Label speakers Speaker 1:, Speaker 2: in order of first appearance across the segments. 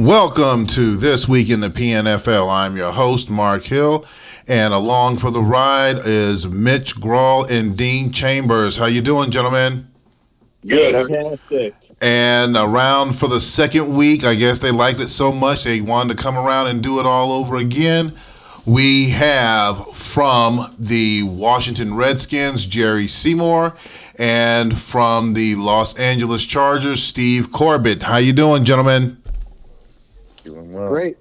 Speaker 1: Welcome to This Week in the PNFL. I'm your host, Mark Hill, and along for the ride is Mitch Grawl and Dean Chambers. How you doing, gentlemen?
Speaker 2: Good.
Speaker 3: Fantastic.
Speaker 1: And around for the second week, I guess they liked it so much they wanted to come around and do it all over again. We have from the Washington Redskins, Jerry Seymour, and from the Los Angeles Chargers, Steve Corbett. How you doing, gentlemen?
Speaker 2: Doing well.
Speaker 3: Great.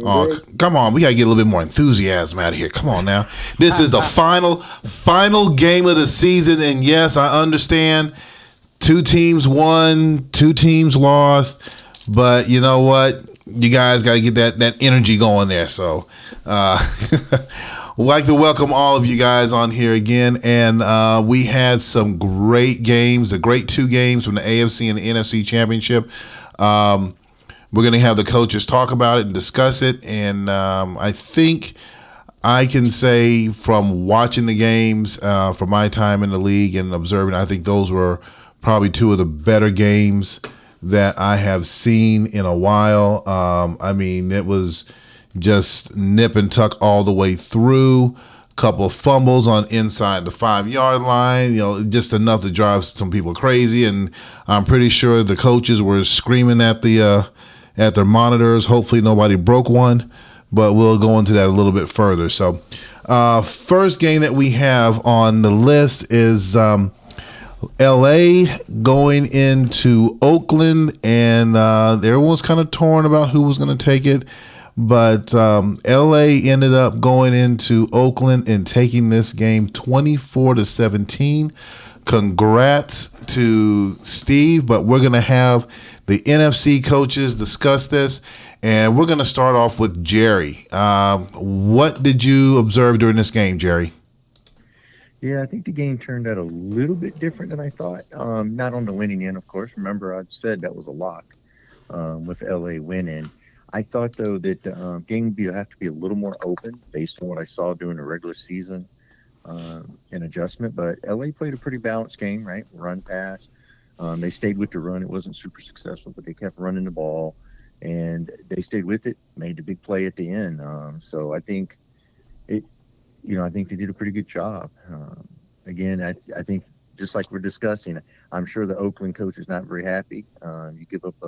Speaker 1: Oh, come on. We got to get a little bit more enthusiasm out of here. Come on now. This is the final game of the season. And yes, I understand 2 teams won, 2 teams lost. But you know what? You guys got to get that energy going there. So we'd like to welcome all of you guys on here again. And we had some great games, the great 2 games from the AFC and the NFC Championship. We're going to have the coaches talk about it and discuss it. And I think I can say from watching the games from my time in the league and observing, I think those were probably 2 of the better games that I have seen in a while. I mean, it was just nip and tuck all the way through. Couple of fumbles on inside the 5-yard line, just enough to drive some people crazy. And I'm pretty sure the coaches were screaming at their monitors. Hopefully nobody broke one, but we'll go into that a little bit further. So first game that we have on the list is LA going into Oakland, and everyone's kind of torn about who was going to take it. But LA ended up going into Oakland and taking this game 24-17. Congrats to Steve, but we're going to have the NFC coaches discuss this, and we're going to start off with Jerry. What did you observe during this game, Jerry?
Speaker 2: Yeah, I think the game turned out a little bit different than I thought. Not on the winning end, of course. Remember, I said that was a lock with LA winning. I thought, though, that the game would have to be a little more open based on what I saw during the regular season and adjustment. But LA played a pretty balanced game, right? Run, pass. They stayed with the run. It wasn't super successful, but they kept running the ball, and they stayed with it, made the big play at the end. So I think I think they did a pretty good job. Again, I think just like we're discussing, I'm sure the Oakland coach is not very happy. You give up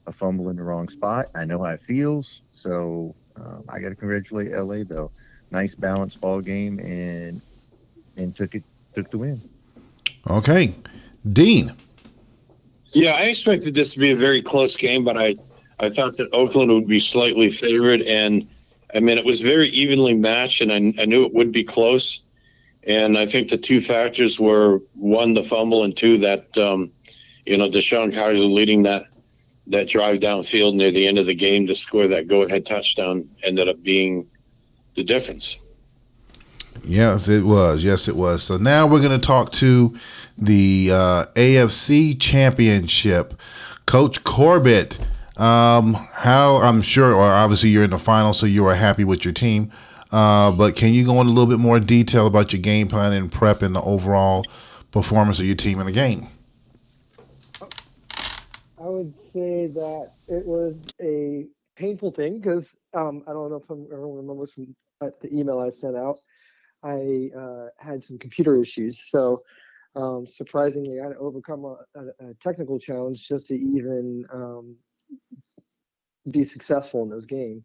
Speaker 2: a fumble in the wrong spot. I know how it feels. So I got to congratulate LA, though. Nice balanced ball game, and took the win.
Speaker 1: Okay. Dean.
Speaker 3: Yeah, I expected this to be a very close game, but I thought that Oakland would be slightly favored. And, I mean, it was very evenly matched, and I knew it would be close. And I think the 2 factors were, 1, the fumble, and 2, that, Deshaun Kaiser leading that drive downfield near the end of the game to score that go-ahead touchdown ended up being the difference.
Speaker 1: Yes, it was. Yes, it was. So now we're going to talk to the AFC Championship. Coach Corbett, how I'm sure, or obviously you're in the final, so you are happy with your team. But can you go into a little bit more detail about your game plan and prep and the overall performance of your team in the game?
Speaker 4: I would say that it was a painful thing because I don't know if everyone remembers from the email I sent out. I had some computer issues, so surprisingly, I had to overcome a technical challenge just to even be successful in this game.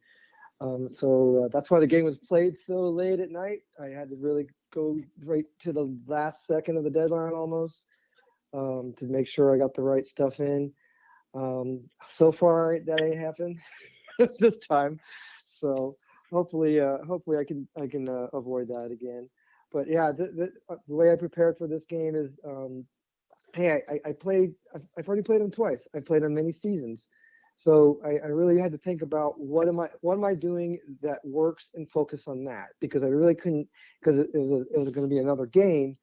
Speaker 4: So that's why the game was played so late at night. I had to really go right to the last second of the deadline almost to make sure I got the right stuff in. So far, that ain't happened this time. So hopefully I can avoid that again. But yeah, the way I prepared for this game is, hey, I've already played them twice. I've played them many seasons. So I really had to think about what am I doing that works and focus on that, because I really couldn't, because it was going to be another game.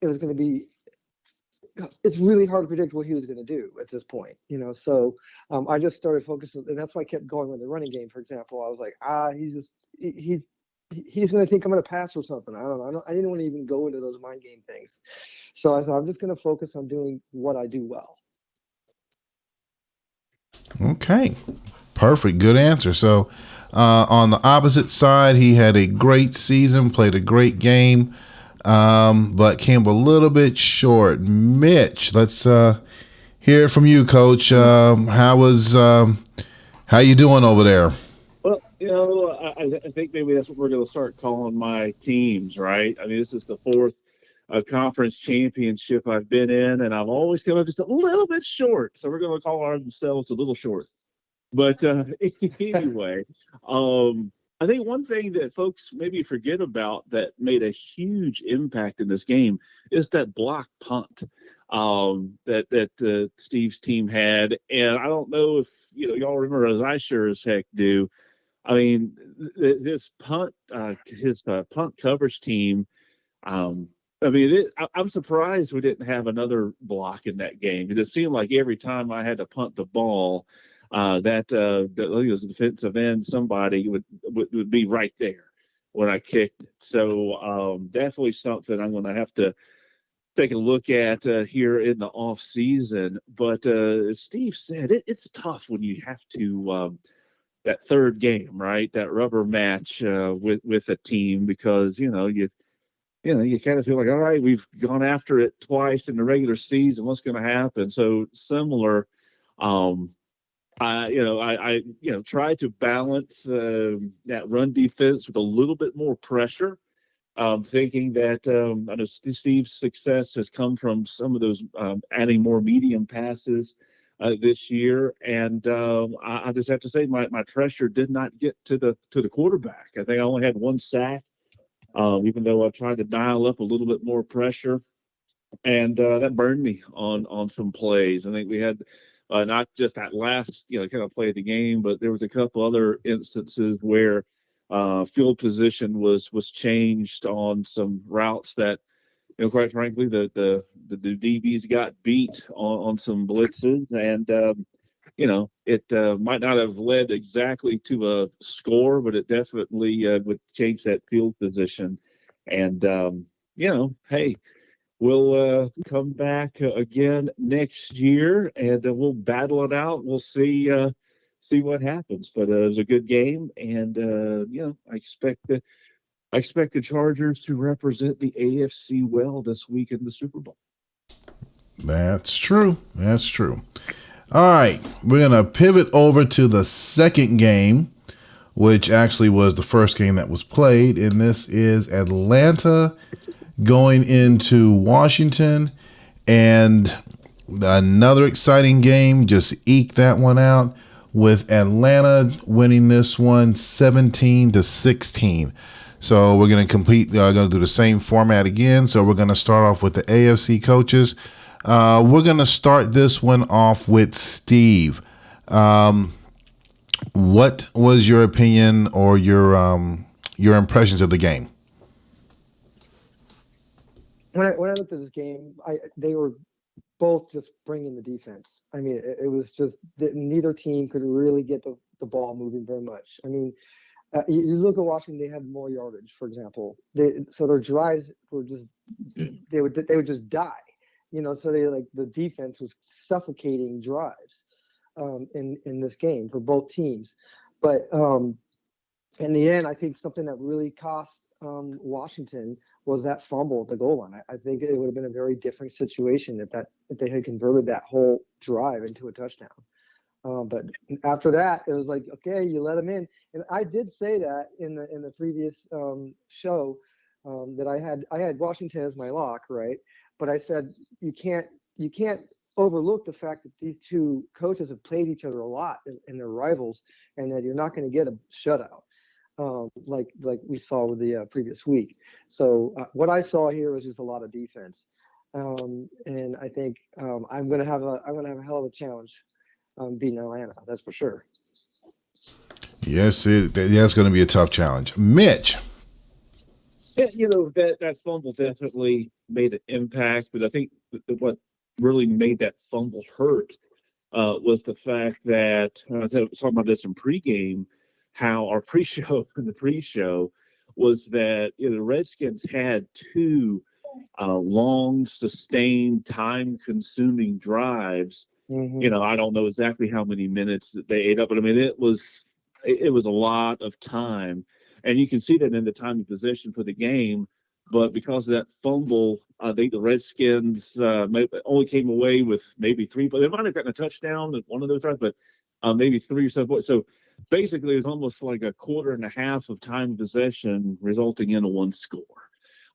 Speaker 4: It was going to be, it's really hard to predict what he was going to do at this point, So I just started focusing, and that's why I kept going with the running game. For example, I was like, he's going to think I'm going to pass or something. I don't know. I didn't want to even go into those mind game things. So I said, I'm just going to focus on doing what I do well.
Speaker 1: Okay. Perfect. Good answer. So, on the opposite side, he had a great season, played a great game, but came a little bit short. Mitch, let's hear it from you, Coach. How you doing over there?
Speaker 5: Well, I think maybe that's what we're going to start calling my teams, right? I mean, this is the fourth conference championship I've been in, and I've always come up just a little bit short. So we're going to call ourselves a little short. But anyway, I think one thing that folks maybe forget about that made a huge impact in this game is that block punt that Steve's team had, and I don't know if y'all remember, as I sure as heck do. I mean, his punt coverage team. Um, I mean, I'm surprised we didn't have another block in that game because it seemed like every time I had to punt the ball, it was defensive end, somebody would be right there when I kicked it. So definitely something I'm going to have to take a look at here in the off season. But as Steve said, it's tough when you have to. That third game, right? That rubber match with a team because you kind of feel like, all right, we've gone after it twice in the regular season. What's going to happen? So similar. Um, I try to balance that run defense with a little bit more pressure. Thinking that I know Steve's success has come from some of those adding more medium passes this year, and I just have to say my pressure did not get to the quarterback. I think I only had one sack, even though I tried to dial up a little bit more pressure, and that burned me on some plays. I think we had not just that last kind of play of the game, but there was a couple other instances where field position was changed on some routes that quite frankly the DBs got beat on some blitzes, and it might not have led exactly to a score, but it definitely would change that field position. And hey, we'll come back again next year, and we'll battle it out. We'll see what happens. But it was a good game, and I expect the Chargers to represent the AFC well this week in the Super Bowl.
Speaker 1: That's true. That's true. All right, we're going to pivot over to the second game, which actually was the first game that was played, and this is Atlanta going into Washington, and another exciting game. Just eke that one out with Atlanta winning this one 17-16. So we're going to going to do the same format again. So we're going to start off with the AFC coaches. We're going to start this one off with Steve. What was your opinion or your impressions of the game?
Speaker 4: When I looked at this game, they were both just bringing the defense. I mean, it was just that neither team could really get the ball moving very much. I mean, you look at Washington; they had more yardage, for example. So their drives were just they would just die. So the defense was suffocating drives in this game for both teams. But in the end, I think something that really cost Washington was that fumble at the goal line. I think it would have been a very different situation if they had converted that whole drive into a touchdown. But after that, it was like, okay, you let them in. And I did say that in the previous show that I had Washington as my lock, right? But I said you can't overlook the fact that these two coaches have played each other a lot and they're rivals, and that you're not going to get a shutout like we saw with the previous week. So what I saw here was just a lot of defense, and I think I'm going to have a hell of a challenge beating Atlanta. That's for sure.
Speaker 1: Yes, that's going to be a tough challenge. Mitch.
Speaker 5: Yeah, that fumble definitely made an impact, but I think what really made that fumble hurt was the fact that I was talking about this in pregame, how our pre-show in the pre-show was that the Redskins had two long, sustained, time-consuming drives I don't know exactly how many minutes that they ate up, but I mean, it was a lot of time, and you can see that in the time of possession for the game. But because of that fumble, I think the Redskins only came away with maybe three, but they might have gotten a touchdown at one of those times, but maybe 3 or 7 points. So basically, it was almost like a quarter and a half of time of possession, resulting in a one score.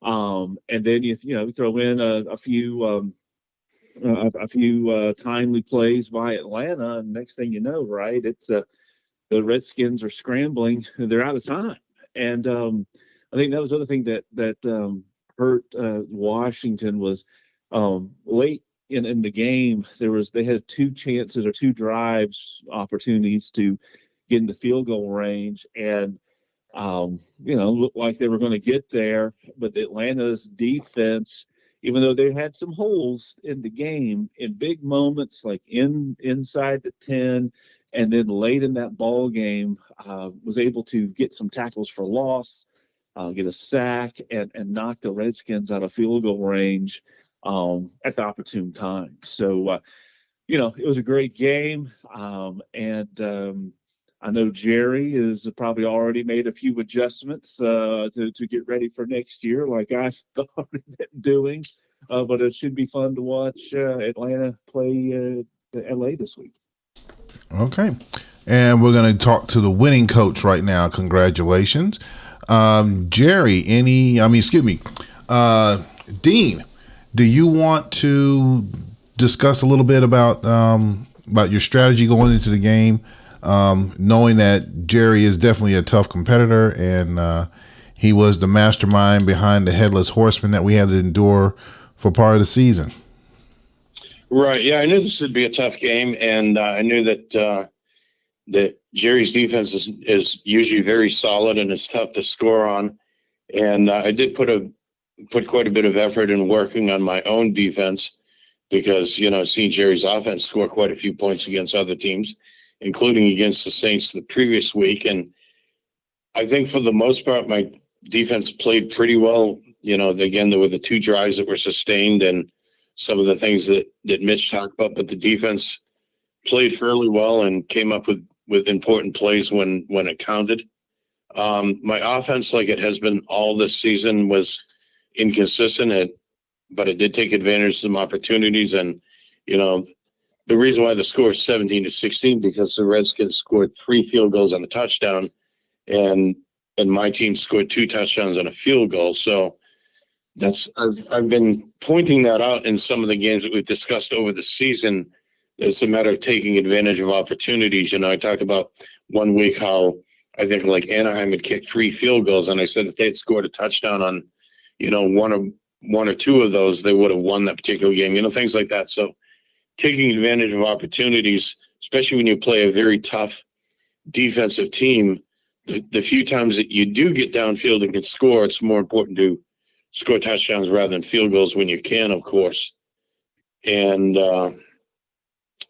Speaker 5: And then you throw in a few timely plays by Atlanta, and next thing you know, right, it's the Redskins are scrambling, and they're out of time. And I think that was the other thing that hurt Washington was late in the game. They had 2 chances or 2 drives opportunities to get in the field goal range, and looked like they were going to get there, but Atlanta's defense, even though they had some holes in the game, in big moments like inside the 10, and then late in that ball game, was able to get some tackles for loss, get a sack, and knock the Redskins out of field goal range at the opportune time. So, it was a great game, and I know Jerry has probably already made a few adjustments to get ready for next year, like I started doing. But it should be fun to watch Atlanta play LA this week.
Speaker 1: Okay. And we're going to talk to the winning coach right now. Congratulations. Jerry, Dean, do you want to discuss a little bit about your strategy going into the game, knowing that Jerry is definitely a tough competitor, and he was the mastermind behind the Headless Horseman that we had to endure for part of the season?
Speaker 3: Right. Yeah, I knew this would be a tough game, and I knew that Jerry's defense is usually very solid and it's tough to score on. And I did put quite a bit of effort in working on my own defense because, I've seen Jerry's offense score quite a few points against other teams, including against the Saints the previous week. And I think for the most part, my defense played pretty well. Again, there were the 2 drives that were sustained and some of the things that Mitch talked about, but the defense played fairly well and came up with important plays when it counted. My offense, like it has been all this season, was inconsistent, but it did take advantage of some opportunities. And, the reason why the score is 17-16, because the Redskins scored 3 field goals and a touchdown, and my team scored 2 touchdowns and a field goal. So I've been pointing that out in some of the games that we've discussed over the season. It's a matter of taking advantage of opportunities. I talked about one week how I think like Anaheim had kicked 3 field goals, and I said if they had scored a touchdown on, one or 2 of those, they would have won that particular game. Things like that. So taking advantage of opportunities, especially when you play a very tough defensive team, the few times that you do get downfield and can score, it's more important to score touchdowns rather than field goals when you can, of course. And so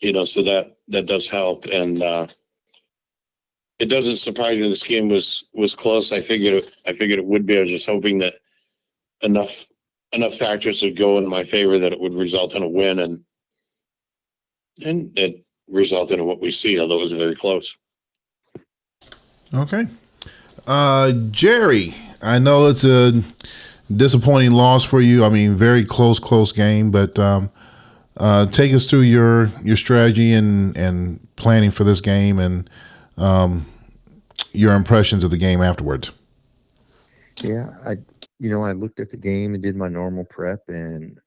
Speaker 3: that does help. And it doesn't surprise me this game was close. I figured it would be. I was just hoping that enough factors would go in my favor that it would result in a win, and it resulted in what we see, although it was very close.
Speaker 1: Okay. Jerry, I know it's a disappointing loss for you. I mean, very close game, but take us through your strategy and planning for this game, and your impressions of the game afterwards.
Speaker 2: Yeah, I looked at the game and did my normal prep, and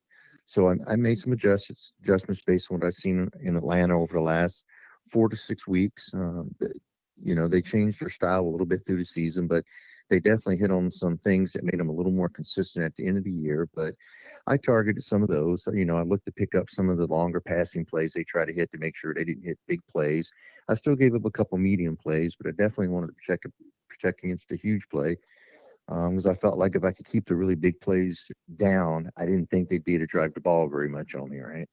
Speaker 2: so I made some adjustments based on what I've seen in Atlanta over the last 4 to 6 weeks. They changed their style a little bit through the season, but they definitely hit on some things that made them a little more consistent at the end of the year. But I targeted some of those. I looked to pick up some of the longer passing plays they try to hit to make sure they didn't hit big plays. I still gave up a couple medium plays, but I definitely wanted to protect against a huge play. Because I felt like if I could keep the really big plays down, I didn't think they'd be able to drive the ball very much on me, right?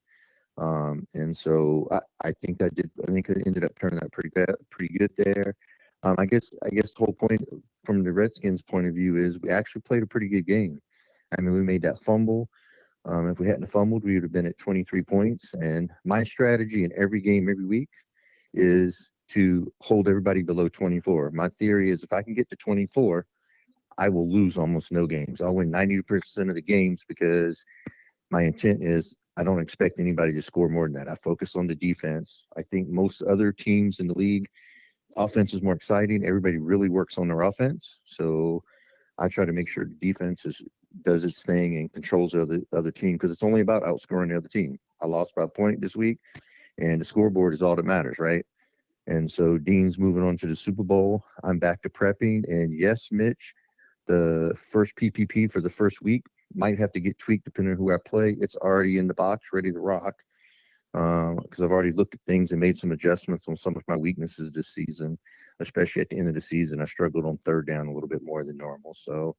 Speaker 2: And so I think I did. I think it ended up turning out pretty good there. I guess the whole point from the Redskins' point of view is we actually played a pretty good game. I mean, we made that fumble. If we hadn't fumbled, we would have been at 23 points. And my strategy in every game, every week, is to hold everybody below 24. My theory is if I can get to 24, I will lose almost no games. I'll win 90% of the games because my intent is I don't expect anybody to score more than that. I focus on the defense. I think most other teams in the league, offense is more exciting. Everybody really works on their offense. So I try to make sure the defense does its thing and controls the other team because it's only about outscoring the other team. I lost by a point this week, and the scoreboard is all that matters, right? And so Dean's moving on to the Super Bowl. I'm back to prepping. And yes, Mitch, the first PPP for the first week might have to get tweaked depending on who I play. It's already in the box, ready to rock. Because I've already looked at things and made some adjustments on some of my weaknesses this season, especially at the end of the season. I struggled on third down a little bit more than normal. So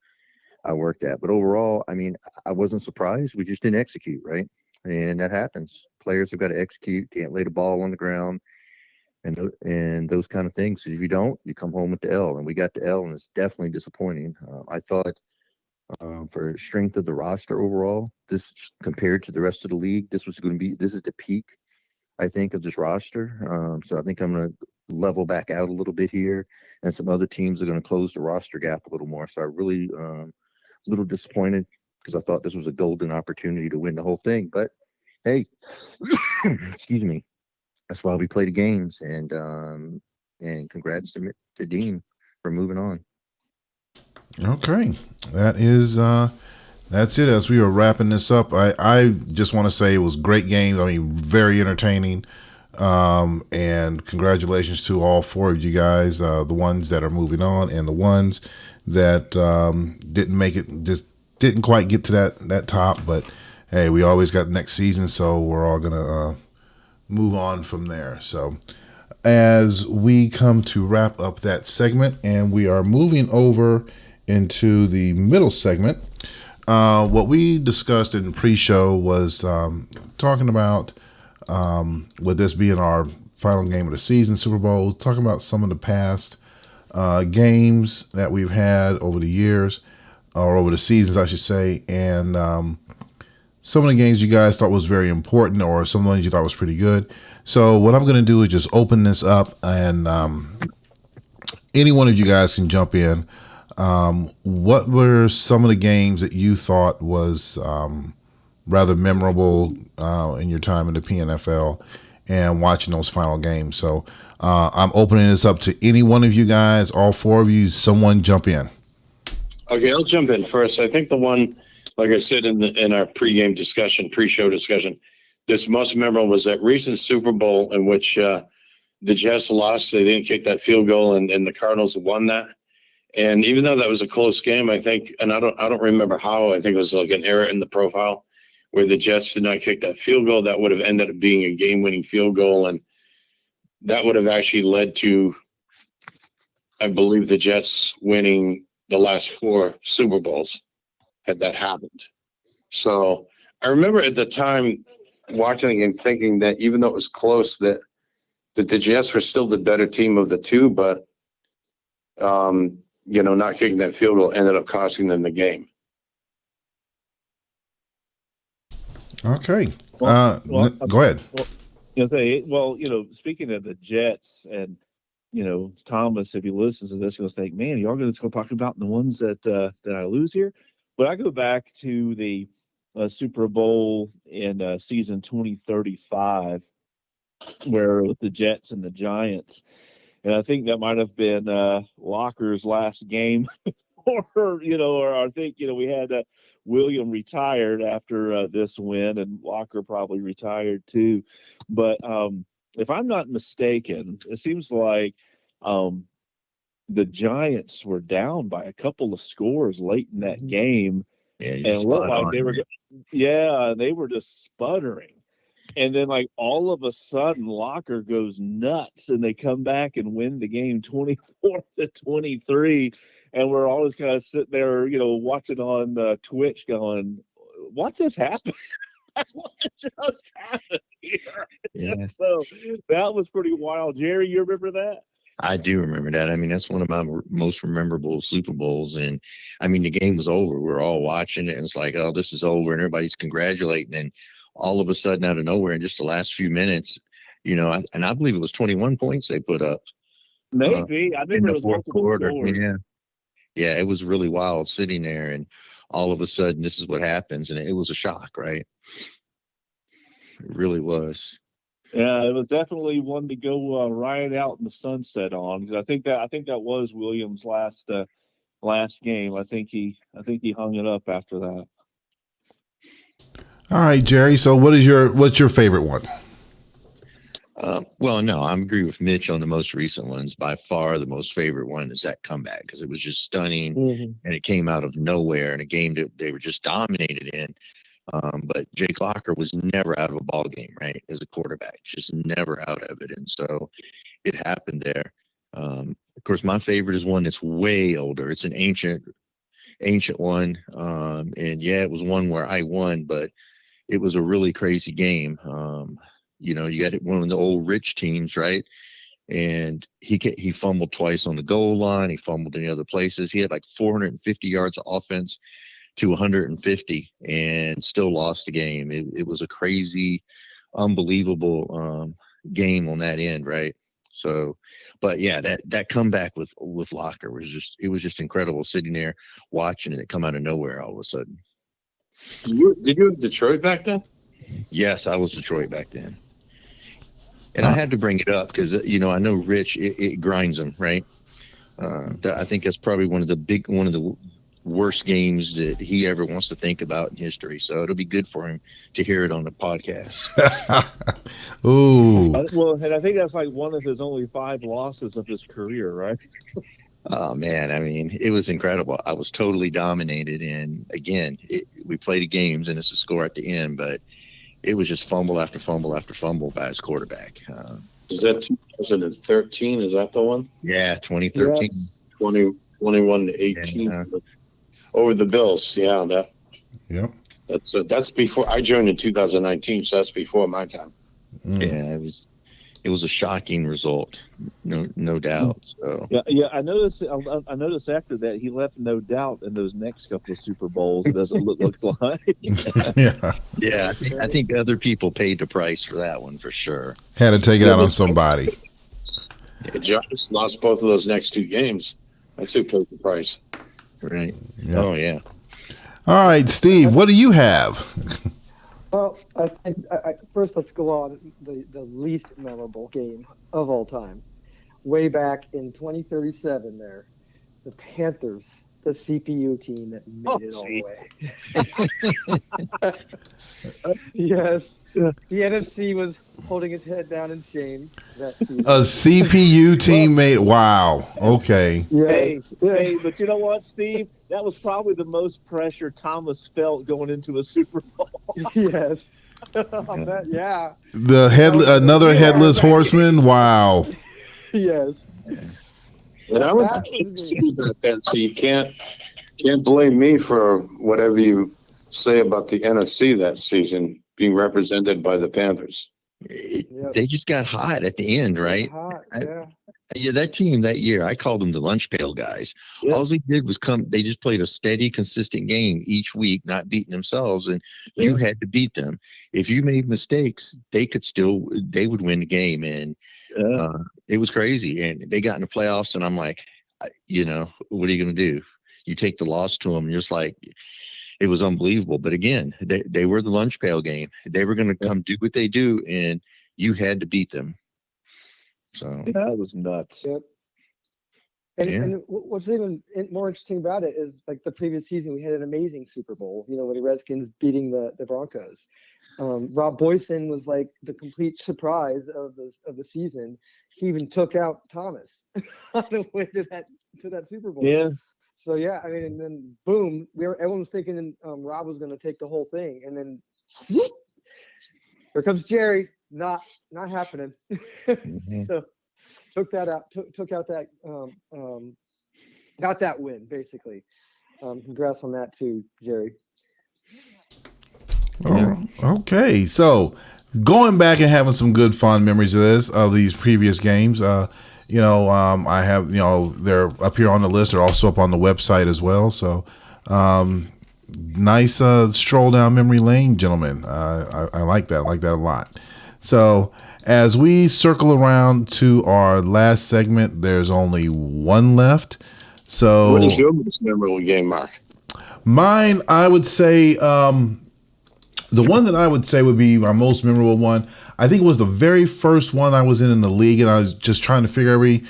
Speaker 2: I worked that. But overall, I mean, I wasn't surprised. We just didn't execute, right? And that happens. Players have got to execute, can't lay the ball on the ground and those kind of things. If you don't, you come home with the L. And we got the L, and it's definitely disappointing. I thought for strength of the roster overall, this compared to the rest of the league, this is the peak, I think, of this roster. So I think I'm going to level back out a little bit here, and some other teams are going to close the roster gap a little more. So I really a little disappointed because I thought this was a golden opportunity to win the whole thing. But hey, excuse me. That's why we play the games, and congrats to Dean for moving on.
Speaker 1: Okay, that's it. As we are wrapping this up, I just want to say it was great games. I mean, very entertaining. And congratulations to all four of you guys, the ones that are moving on and the ones that didn't make it, just didn't quite get to that top. But hey, we always got next season, so we're all gonna move on from there. So as we come to wrap up that segment, and we are moving over into the middle segment, what we discussed in pre-show was talking about with this being our final game of the season, Super Bowl, talking about some of the past games that we've had over the years, or over the seasons, I should say, and some of the games you guys thought was very important, or some of the ones you thought was pretty good. So what I'm going to do is just open this up, and any one of you guys can jump in. What were some of the games that you thought was rather memorable in your time in the PNFL and watching those final games? So I'm opening this up to any one of you guys, all four of you. Someone jump in.
Speaker 3: Okay, I'll jump in first. I think the one, like I said in our pre-show discussion, that's most memorable was that recent Super Bowl in which the Jets lost. They didn't kick that field goal, and the Cardinals won that. And even though that was a close game, I think, and I don't remember how, I think it was like an error in the profile where the Jets did not kick that field goal. That would have ended up being a game-winning field goal, and that would have actually led to, I believe, the Jets winning the last 4 Super Bowls had that happened. So I remember at the time watching and thinking that even though it was close, that the Jets were still the better team of the two, but not kicking that field goal ended up costing them the game.
Speaker 1: Okay. Go ahead.
Speaker 5: Speaking of the Jets, and Thomas, if he listens to this, he'll think, "Man, y'all going to talk about the ones that I lose here." But I go back to the Super Bowl in season 2035, where with the Jets and the Giants, and I think that might have been Locker's last game, or I think we had William retired after this win, and Locker probably retired too. But if I'm not mistaken, it seems like the Giants were down by a couple of scores late in that game, and it looked like they were just sputtering. And then, like, all of a sudden, Locker goes nuts, and they come back and win the game 24-23. And we're always kind of sitting there, watching on Twitch going, what just happened? What just happened here? Yeah. So that was pretty wild. Jerry, you remember that?
Speaker 2: I do remember that. I mean, that's one of my most memorable Super Bowls. And I mean, the game was over. We were all watching it, and it's like, oh, this is over, and everybody's congratulating. And all of a sudden, out of nowhere, in just the last few minutes, and I believe it was 21 points they put up
Speaker 5: Maybe. I
Speaker 2: in
Speaker 5: remember it
Speaker 2: the
Speaker 5: was
Speaker 2: fourth
Speaker 5: multiple
Speaker 2: quarter.
Speaker 5: scores.
Speaker 2: Yeah, it was really wild sitting there, and all of a sudden, this is what happens, and it was a shock, right? It really was.
Speaker 5: Yeah, it was definitely one to go ride out in the sunset on, because I think that was Williams' last game. I think he hung it up after that.
Speaker 1: All right, Jerry. So what's your favorite one?
Speaker 2: Well, no, I agree with Mitch on the most recent ones. By far, the most favorite one is that comeback because it was just stunning, and it came out of nowhere in a game that they were just dominated in. But Jake Locker was never out of a ball game, right? As a quarterback, just never out of it, and so it happened there. Of course, my favorite is one that's way older. It's an ancient one, and yeah, it was one where I won, but it was a really crazy game. You got one of the old rich teams, right? And he fumbled twice on the goal line. He fumbled in other places. He had like 450 yards of offense to 150 and still lost the game. It was a crazy, unbelievable game on that end, right? So, but yeah, that comeback with Locker was just incredible. Sitting there watching it come out of nowhere all of a sudden.
Speaker 3: Did you have Detroit back then?
Speaker 2: Yes, I was Detroit back then. And I had to bring it up because, I know Rich, it grinds him, right? I think that's probably one of the worst games that he ever wants to think about in history. So it'll be good for him to hear it on the podcast.
Speaker 1: Ooh.
Speaker 5: Well, and I think that's like one of his only 5 losses of his career, right?
Speaker 2: Oh, man. I mean, it was incredible. I was totally dominated. And again, we played games and it's a score at the end, but it was just fumble after fumble after fumble by his quarterback.
Speaker 3: Is that 2013? Is that the one?
Speaker 2: Yeah, 2013.
Speaker 3: Yeah. 21 to 18 over the Bills. Yeah,
Speaker 1: Yep.
Speaker 3: That's before I joined in 2019, so that's before my time.
Speaker 2: Yeah, it was a shocking result, no doubt. So
Speaker 5: yeah. I noticed after that he left no doubt in those next couple of Super Bowls. It doesn't look like.
Speaker 2: Yeah. I think other people paid the price for that one for sure.
Speaker 1: Had to take it out on somebody.
Speaker 3: Yeah, Giants lost both of those next 2 games. That's who paid the price.
Speaker 2: Right.
Speaker 1: Yep.
Speaker 2: Oh yeah.
Speaker 1: All right, Steve. What do you have?
Speaker 4: Well, I think first let's go on the least memorable game of all time. Way back in 2037 there, the Panthers, the CPU team that made it all the way. Yes. The NFC was holding its head down in shame. That season.
Speaker 1: A CPU teammate. Wow. Okay.
Speaker 4: Yes.
Speaker 5: Hey, but you know what, Steve? That was probably the most pressure Thomas felt going into a Super Bowl.
Speaker 4: Yes. I bet, yeah.
Speaker 1: Another headless horseman. Wow.
Speaker 4: Yes.
Speaker 3: And I was about that, so you can't blame me for whatever you say about the NFC that season being represented by the Panthers.
Speaker 2: They just got hot at the end, right?
Speaker 4: Yeah.
Speaker 2: That team that year, I called them the lunch pail guys. Yeah. All they did was they just played a steady, consistent game each week, not beating themselves, and you had to beat them. If you made mistakes, they would win the game, and it was crazy. And they got in the playoffs, and I'm like, what are you going to do? You take the loss to them, and just like, it was unbelievable. But again, they were the lunch pail game. They were going to come do what they do, and you had to beat them. So
Speaker 5: that was nuts.
Speaker 4: Yep. And what's even more interesting about it is, like, the previous season, we had an amazing Super Bowl, with the Redskins beating the Broncos. Rob Boyson was like the complete surprise of the season. He even took out Thomas on the way to that Super Bowl.
Speaker 5: Yeah.
Speaker 4: So yeah, I mean, and then boom, everyone was thinking Rob was going to take the whole thing, and then whoop, here comes Jerry. Not happening. So took that out. Took out that. Got that win basically. Congrats on that too, Jerry.
Speaker 1: Okay, so going back and having some good fond memories of these previous games. I have, they're up here on the list. They're also up on the website as well. So, nice stroll down memory lane, gentlemen. I like that. I like that a lot. So, as we circle around to our last segment, there's only one left. So,
Speaker 3: What is your most memorable game, Mark?
Speaker 1: mine, I would say, the one that I would say would be my most memorable one. I think it was the very first one I was in the league, and I was just trying to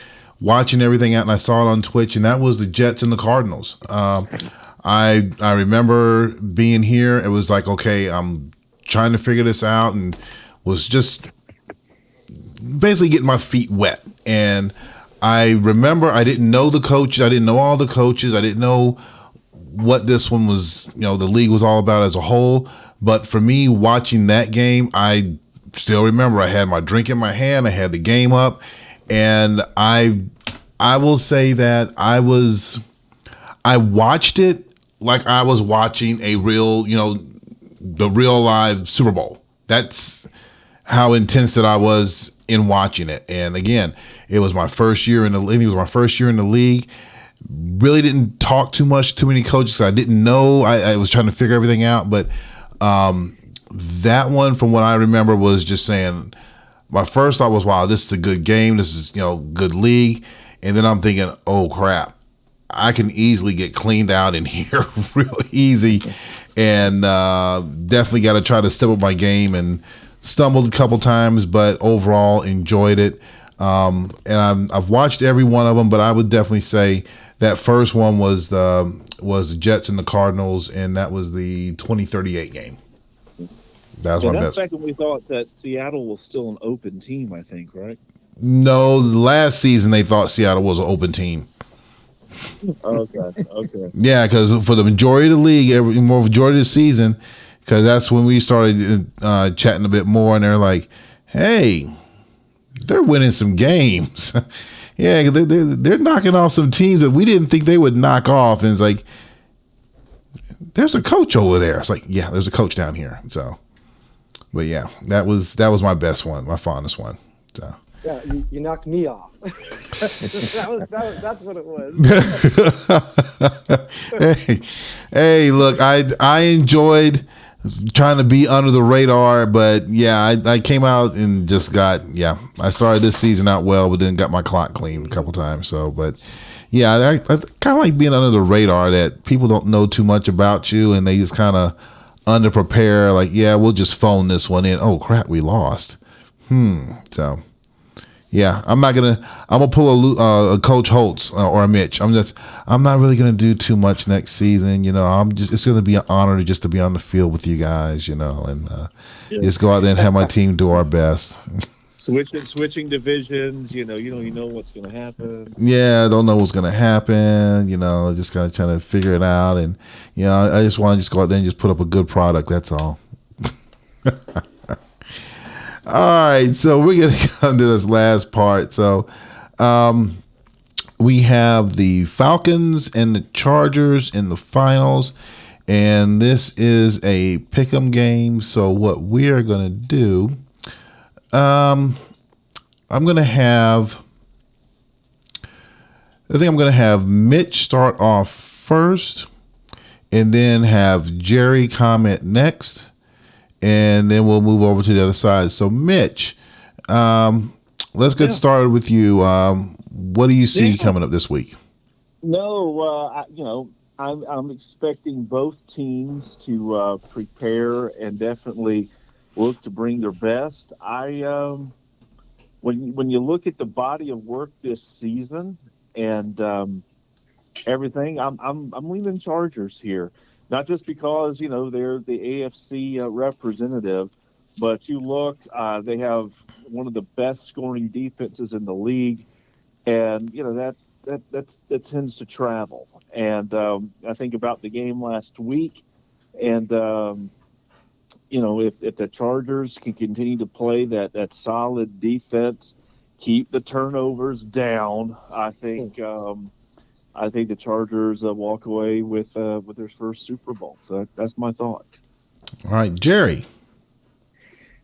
Speaker 1: watching everything out, and I saw it on Twitch, and that was the Jets and the Cardinals. I remember being here. It was like, okay, I'm trying to figure this out, and was just basically getting my feet wet. And I remember I didn't know the coaches. I didn't know all the coaches. I didn't know what this one was, the league was all about as a whole. But for me, watching that game, I still remember I had my drink in my hand. I had the game up, and I will say that I watched it like I was watching a real, the real live Super Bowl. That's how intense that I was in watching it. And again, it was my first year in the league. It was my first year in the league. Really didn't talk too many coaches. I didn't know. I was trying to figure everything out. But that one, from what I remember, was just saying, my first thought was, wow, this is a good game. This is, good league. And then I'm thinking, oh, crap. I can easily get cleaned out in here real easy. And definitely got to try to step up my game, and stumbled a couple times, but overall enjoyed it. And I've watched every one of them, but I would definitely say that first one was the Jets and the Cardinals, and that was the 2038 game. That's my best.
Speaker 5: Back when we thought that Seattle was still an open team, I think, right?
Speaker 1: No, last season they thought Seattle was an open team.
Speaker 5: Okay.
Speaker 1: Yeah, because for the majority of the league, majority of the season, because that's when we started chatting a bit more, and they're like, hey, they're winning some games. Yeah, they're knocking off some teams that we didn't think they would knock off. And it's like, there's a coach over there. It's like, yeah, there's a coach down here. So, but yeah, that was my best one, my fondest one. So.
Speaker 4: Yeah, you knocked me off. That's what it was.
Speaker 1: hey, look, I enjoyed trying to be under the radar, but yeah, I came out and just I started this season out well, but then got my clock cleaned a couple times. So, but yeah, I kind of like being under the radar, that people don't know too much about you, and they just kind of under prepare. Like, yeah, we'll just phone this one in. Oh crap, we lost. So. Yeah, I'm gonna pull a Coach Holtz or a Mitch. I'm not really gonna do too much next season. It's gonna be an honor to be on the field with you guys. And just go out there and have my team do our best.
Speaker 5: Switching divisions. You know what's gonna happen.
Speaker 1: Yeah, I don't know what's gonna happen. Just kind of trying to figure it out, and I just want to go out there and just put up a good product. That's all. All right, so we're going to come to this last part. So we have the Falcons and the Chargers in the finals, and this is a pick'em game. So what we are going to do, I'm going to have Mitch start off first, and then have Jerry comment next. And then we'll move over to the other side. So, Mitch, let's get started with you. What do you see coming up this week?
Speaker 5: No, I'm expecting both teams to prepare and definitely look to bring their best. When you look at the body of work this season and everything, I'm leaning Chargers here. Not just because, they're the AFC representative, but you look, they have one of the best scoring defenses in the league, and, that tends to travel. And I think about the game last week, and, if the Chargers can continue to play that solid defense, keep the turnovers down, I think the Chargers walk away with their first Super Bowl. So that's my thought.
Speaker 1: All right, Jerry.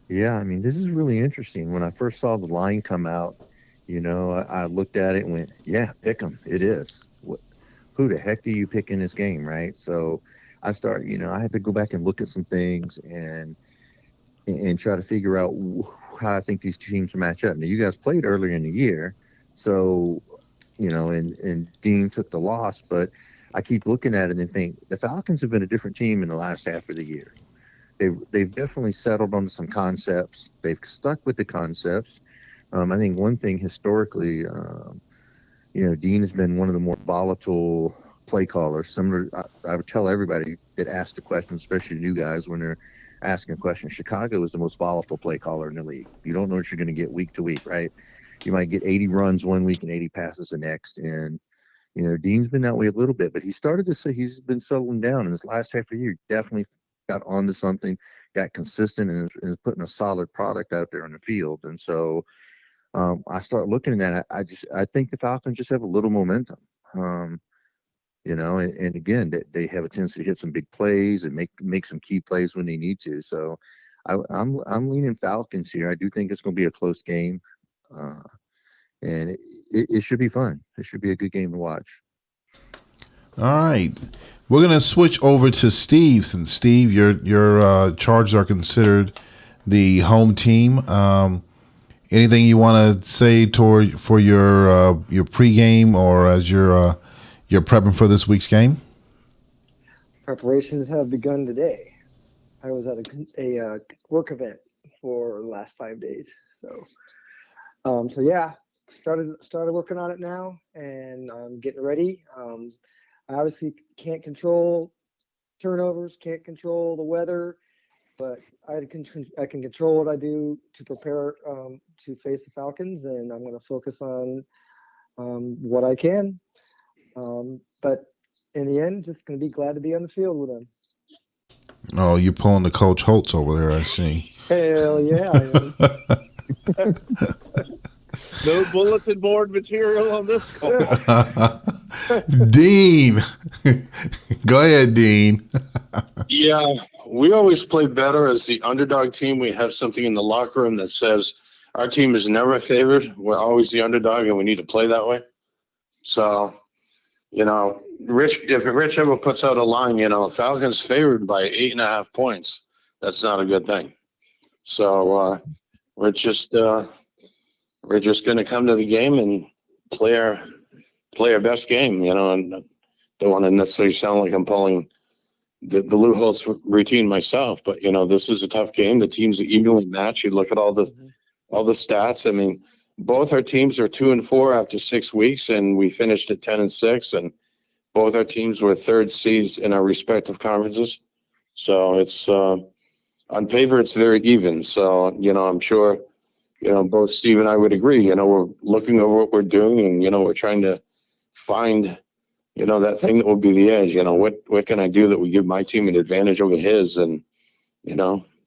Speaker 2: Yeah, this is really interesting. When I first saw the line come out, I looked at it and went, yeah, pick them. It is. Who the heck do you pick in this game, right? So I had to go back and look at some things and try to figure out how I think these teams match up. Now, you guys played earlier in the year, so and Dean took the loss, but I keep looking at it and think the Falcons have been a different team in the last half of the year. They've definitely settled on some concepts. They've stuck with the concepts. I think one thing historically, Dean has been one of the more volatile play callers. I would tell everybody that asked the question, especially new guys, when they're asking a question, Chicago is the most volatile play caller in the league. You don't know what you're going to get week to week, right? You might get 80 runs one week and 80 passes the next. And, Dean's been that way a little bit, but he started to say he's been settling down in this last half of the year. Definitely got onto something, got consistent, and is putting a solid product out there on the field. And so I start looking at that. I think the Falcons just have a little momentum. And again, they have a tendency to hit some big plays and make some key plays when they need to. So I'm leaning Falcons here. I do think it's going to be a close game, and it should be fun. It should be a good game to watch.
Speaker 1: All right, we're gonna switch over to Steve. Since Steve, your Chargers are considered the home team. Anything you want to say for your pregame or as you're prepping for this week's game?
Speaker 4: Preparations have begun today. I was at a work event for the last 5 days, so yeah, started working on it now, and I'm getting ready. I obviously can't control turnovers, can't control the weather, but I can control what I do to prepare to face the Falcons, and I'm going to focus on what I can. But in the end, just going to be glad to be on the field with them.
Speaker 1: Oh, you're pulling the Coach Holtz over there, I see.
Speaker 4: Hell yeah, I am.
Speaker 5: No bulletin board material on this call.
Speaker 1: Dean. Go ahead, Dean.
Speaker 3: Yeah, we always play better as the underdog team. We have something in the locker room that says our team is never favored. We're always the underdog, and we need to play that way. So, if Rich ever puts out a line, Falcons favored by 8.5 points, that's not a good thing. So we're just going to come to the game and play our best game, and don't want to necessarily sound like I'm pulling the Lou Holtz routine myself, but this is a tough game. The teams are evenly matched. You look at all the stats. I mean, both our teams are 2-4 after 6 weeks, and we finished at 10-6, and both our teams were third seeds in our respective conferences. So it's on paper, it's very even. So I'm sure both Steve and I would agree. We're looking over what we're doing, and we're trying to find that thing that will be the edge. What can I do that would give my team an advantage over his? And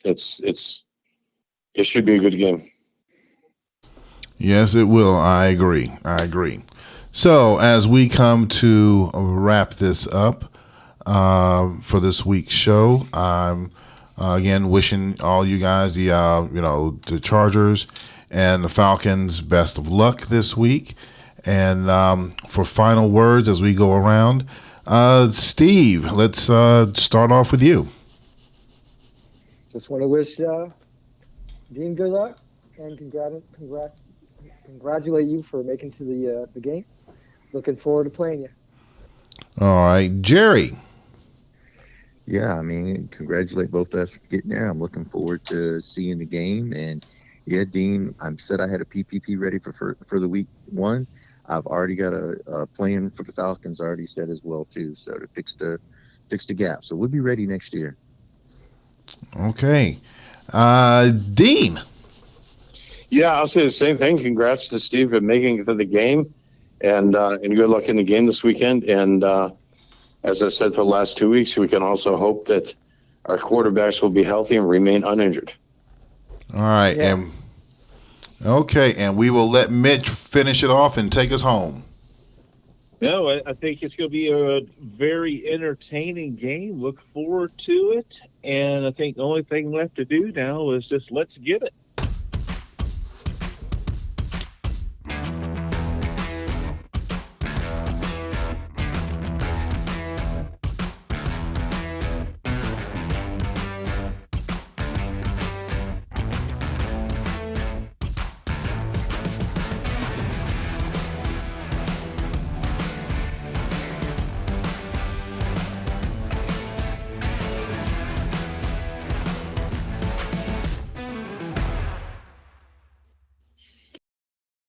Speaker 3: it should be a good game.
Speaker 1: Yes, it will. I agree. So as we come to wrap this up for this week's show, I'm again wishing all you guys, the Chargers and the Falcons, best of luck this week. And for final words as we go around, Steve, let's start off with you.
Speaker 4: Just want to wish Dean good luck and congratulate you for making to the game. Looking forward to playing you.
Speaker 1: All right, Jerry.
Speaker 2: Yeah, I mean, congratulate both of us for getting there. I'm looking forward to seeing the game. And yeah, Dean, I said I had a PPP ready for the week one. I've already got a plan for the Falcons already set as well too. So to fix the gap. So we'll be ready next year.
Speaker 1: Okay, Dean.
Speaker 3: Yeah, I'll say the same thing. Congrats to Steve for making it to the game, and good luck in the game this weekend. And as I said for the last 2 weeks, we can also hope that our quarterbacks will be healthy and remain uninjured.
Speaker 1: All right,
Speaker 4: Yeah.
Speaker 1: and we will let Mitch finish it off and take us home.
Speaker 5: No, I think it's going to be a very entertaining game. Look forward to it. And I think the only thing left to do now is just let's get it.